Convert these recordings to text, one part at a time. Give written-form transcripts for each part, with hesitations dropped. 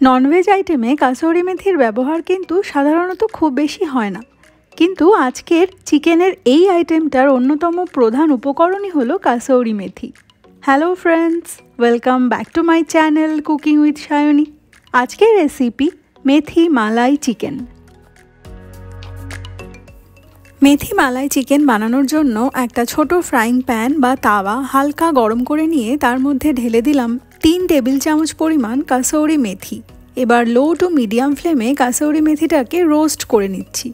Non veg আইটেমে কাসুরি মেথির ব্যবহার কিন্তু সাধারণত খুব বেশি হয় না, কিন্তু আজকের চিকেনের এই আইটেমটার অন্যতম প্রধান উপকরণই হলো kasuri methi. Hello friends, welcome back to my channel cooking with Sayani. আজকের recipe methi malai chicken. Methi malai chicken বানানোর জন্য একটা ছোট ফ্রাইং প্যান বা তাওয়া হালকা গরম করে নিয়ে তার মধ্যে ঢেলে দিলাম 3 টেবিল চামচ পরিমাণ কাসৌরি মেথি। এবার লো টু মিডিয়াম ফ্লেমে কাসৌরি মেথিটাকে রোস্ট করে নিচ্ছি।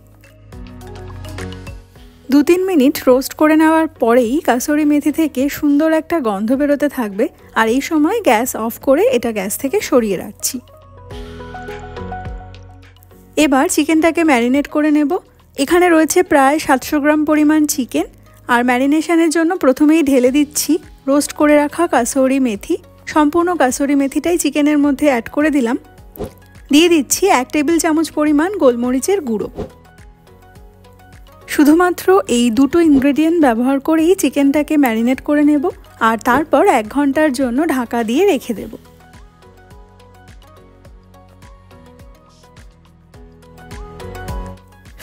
2-3 মিনিট রোস্ট করে নেওয়ার পরেই কাসৌরি মেথি থেকে সুন্দর একটা গন্ধ বেরোতে থাকবে, আর এই সময় গ্যাস অফ করে এটা গ্যাস থেকে সরিয়ে রাখছি। এবার চিকেনটাকে ম্যারিনেট করে নেব। এখানে রয়েছে প্রায় 700 গ্রাম পরিমাণ চিকেন, আর ম্যারিনেশনের জন্য প্রথমেই ঢেলে দিচ্ছি রোস্ট করে রাখা কাসৌরি মেথি। সম্পূর্ণ কাসৌরি মেথিটাই চিকেনের মধ্যে অ্যাড করে দিলাম। দিয়ে দিচ্ছি 1 টেবিল চামচ পরিমাণ গোলমরিচের গুঁড়ো। শুধুমাত্র এই দুটো ইনগ্রেডিয়েন্ট ব্যবহার করেই চিকেনটাকে ম্যারিনেট করে নেব, আর তারপর 1 ঘন্টার জন্য ঢাকা দিয়ে রেখে দেব।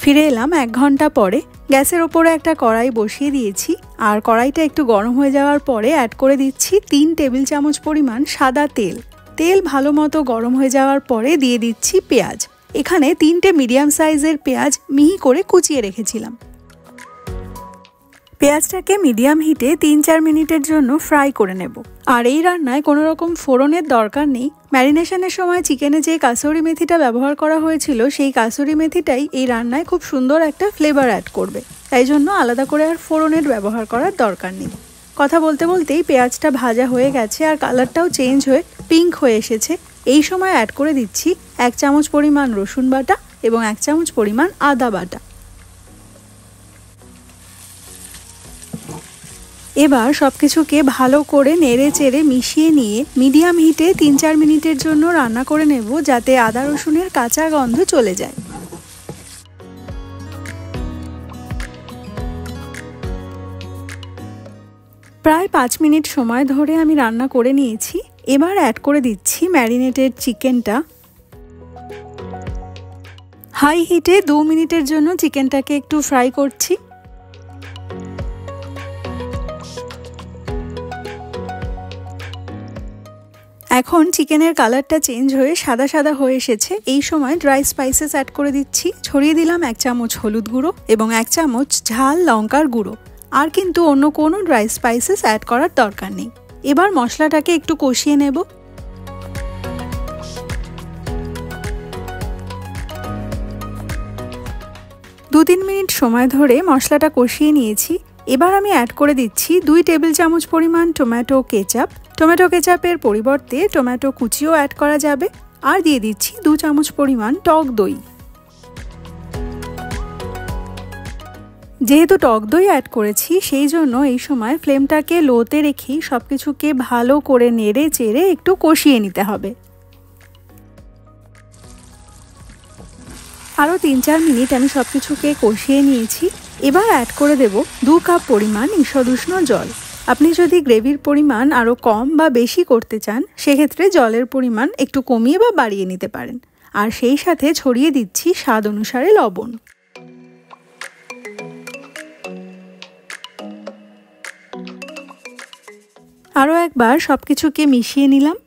ফিরে এলাম 1 ঘন্টা পরে। গ্যাসের ওপরে একটা কড়াই বসিয়ে দিয়েছি, আর কড়াইটা একটু গরম হয়ে যাওয়ার পরে অ্যাড করে দিচ্ছি 3 টেবিল চামচ পরিমাণ সাদা তেল। তেল ভালো মতো গরম হয়ে যাওয়ার পরে দিয়ে দিচ্ছি পেঁয়াজ। এখানে 3টে মিডিয়াম সাইজের পেঁয়াজ মিহি করে কুচিয়ে রেখেছিলাম। পেঁয়াজটাকে মিডিয়াম হিটে 3-4 মিনিটের জন্য ফ্রাই করে নেব। আর এই রান্নায় কোনো রকম ফোড়নের দরকার নেই। ম্যারিনেশনের সময় চিকেনে যে কাসুরি মেথিটা ব্যবহার করা হয়েছিল, সেই কাসুরি মেথিটাই এই রান্নায় খুব সুন্দর একটা ফ্লেভার অ্যাড করবে। তাই জন্য আলাদা করে আর ফোড়নের ব্যবহার করার দরকার নেই। কথা বলতে বলতেই পেঁয়াজটা ভাজা হয়ে গেছে, আর কালারটাও চেঞ্জ হয়ে পিঙ্ক হয়ে এসেছে। এই সময় অ্যাড করে দিচ্ছি 1 চামচ পরিমাণ রসুন বাটা এবং 1 চামচ পরিমাণ আদা বাটা। এবার সবকিছুকে ভালো করে নেড়ে চেড়ে মিশিয়ে নিয়ে মিডিয়াম হিটে 3-4 মিনিটের জন্য রান্না করে নেব, যাতে আদা রসুনের কাঁচা গন্ধ চলে যায়। প্রায় 5 মিনিট সময় ধরে আমি রান্না করে নিয়েছি। এবার অ্যাড করে দিচ্ছি ম্যারিনেটেড চিকেনটা। হাই হিটে 2 মিনিটের জন্য চিকেনটাকে একটু ফ্রাই করছি। এখন চিকেনের কালারটা চেঞ্জ হয়ে সাদা সাদা হয়ে এসেছে। এই সময় ড্রাই স্পাইসেস অ্যাড করে দিচ্ছি। ছড়িয়ে দিলাম 1 চামচ হলুদ গুঁড়ো এবং 1 চামচ ঝাল লঙ্কার গুঁড়ো। আর কিন্তু অন্য কোনো ড্রাই স্পাইসেস অ্যাড করার দরকার নেই। এবার মশলাটাকে একটু কষিয়ে নেব। দু 3 মিনিট সময় ধরে মশলাটা কষিয়ে নিয়েছি। এবার আমি অ্যাড করে দিচ্ছি 2 টেবিল চামচ পরিমাণ টমেটো কেচাপ। টমেটো কেচাপের পরিবর্তে টমেটো কুচিও অ্যাড করা যাবে। আর দিয়ে দিচ্ছি 2 চামচ পরিমাণ টক দই। যেহেতু টক দই অ্যাড করেছি, সেই জন্য এই সময় ফ্লেমটাকে লোতে রেখেই সবকিছুকে ভালো করে নেড়ে চেড়ে একটু কষিয়ে নিতে হবে। আরও 3-4 মিনিট আমি সবকিছুকে কষিয়ে নিয়েছি। এবার অ্যাড করে দেব 2 কাপ পরিমাণ ঈষদুষ্ণ জল। আপনি যদি গ্রেভির পরিমাণ আরও কম বা বেশি করতে চান, সেক্ষেত্রে জলের পরিমাণ একটু কমিয়ে বা বাড়িয়ে নিতে পারেন। আর সেই সাথে ছড়িয়ে দিচ্ছি স্বাদ অনুসারে লবণ। আরও একবার সবকিছুকে মিশিয়ে নিলাম।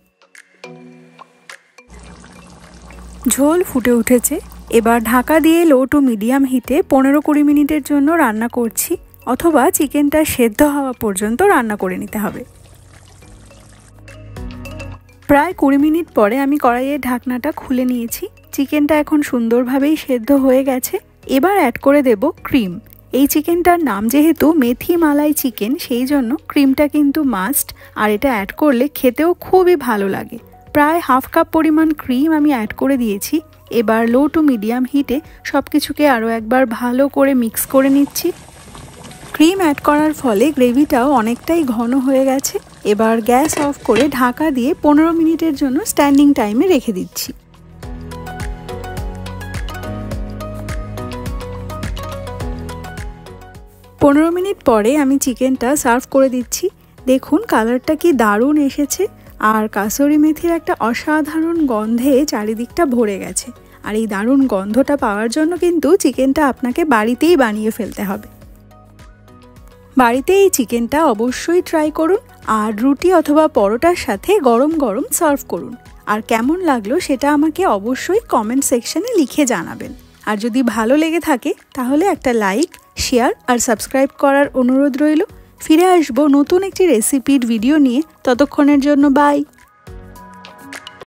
ঝোল ফুটে উঠেছে। এবার ঢাকা দিয়ে লো টু মিডিয়াম হিটে 15-20 মিনিটের জন্য রান্না করছি, অথবা চিকেনটা সেদ্ধ হওয়া পর্যন্ত রান্না করে নিতে হবে। প্রায় 20 মিনিট পরে আমি কড়াইয়ের ঢাকনাটা খুলে নিয়েছি। চিকেনটা এখন সুন্দরভাবেই সেদ্ধ হয়ে গেছে। এবার অ্যাড করে দেব ক্রিম। এই চিকেনটার নাম যেহেতু মেথি মালাই চিকেন, সেই জন্য ক্রিমটা কিন্তু মাস্ট, আর এটা অ্যাড করলে খেতেও খুবই ভালো লাগে। প্রায় হাফ কাপ পরিমাণ ক্রিম আমি অ্যাড করে দিয়েছি। এবার লো টু মিডিয়াম হিটে সব কিছুকে আরও একবার ভালো করে মিক্স করে নিচ্ছি। ক্রিম অ্যাড করার ফলে গ্রেভিটাও অনেকটাই ঘন হয়ে গেছে। এবার গ্যাস অফ করে ঢাকা দিয়ে 15 মিনিটের জন্য স্ট্যান্ডিং টাইমে রেখে দিচ্ছি। 15 মিনিট পরে আমি চিকেনটা সার্ভ করে দিচ্ছি। দেখুন কালারটা কি দারুণ এসেছে, আর কাসুরি মেথির একটা অসাধারণ গন্ধে চারিদিকটা ভরে গেছে। আর এই দারুণ গন্ধটা পাওয়ার জন্য কিন্তু চিকেনটা আপনাকে বাড়িতেই বানিয়ে ফেলতে হবে। বাড়িতে এই চিকেনটা অবশ্যই ট্রাই করুন আর রুটি অথবা পরোটার সাথে গরম গরম সার্ভ করুন। আর কেমন লাগলো সেটা আমাকে অবশ্যই কমেন্ট সেকশনে লিখে জানাবেন। আর যদি ভালো লেগে থাকে তাহলে একটা লাইক, শেয়ার আর সাবস্ক্রাইব করার অনুরোধ রইল। ফিরে আসবো নতুন একটি রেসিপির ভিডিও নিয়ে। ততক্ষণের জন্য বাই।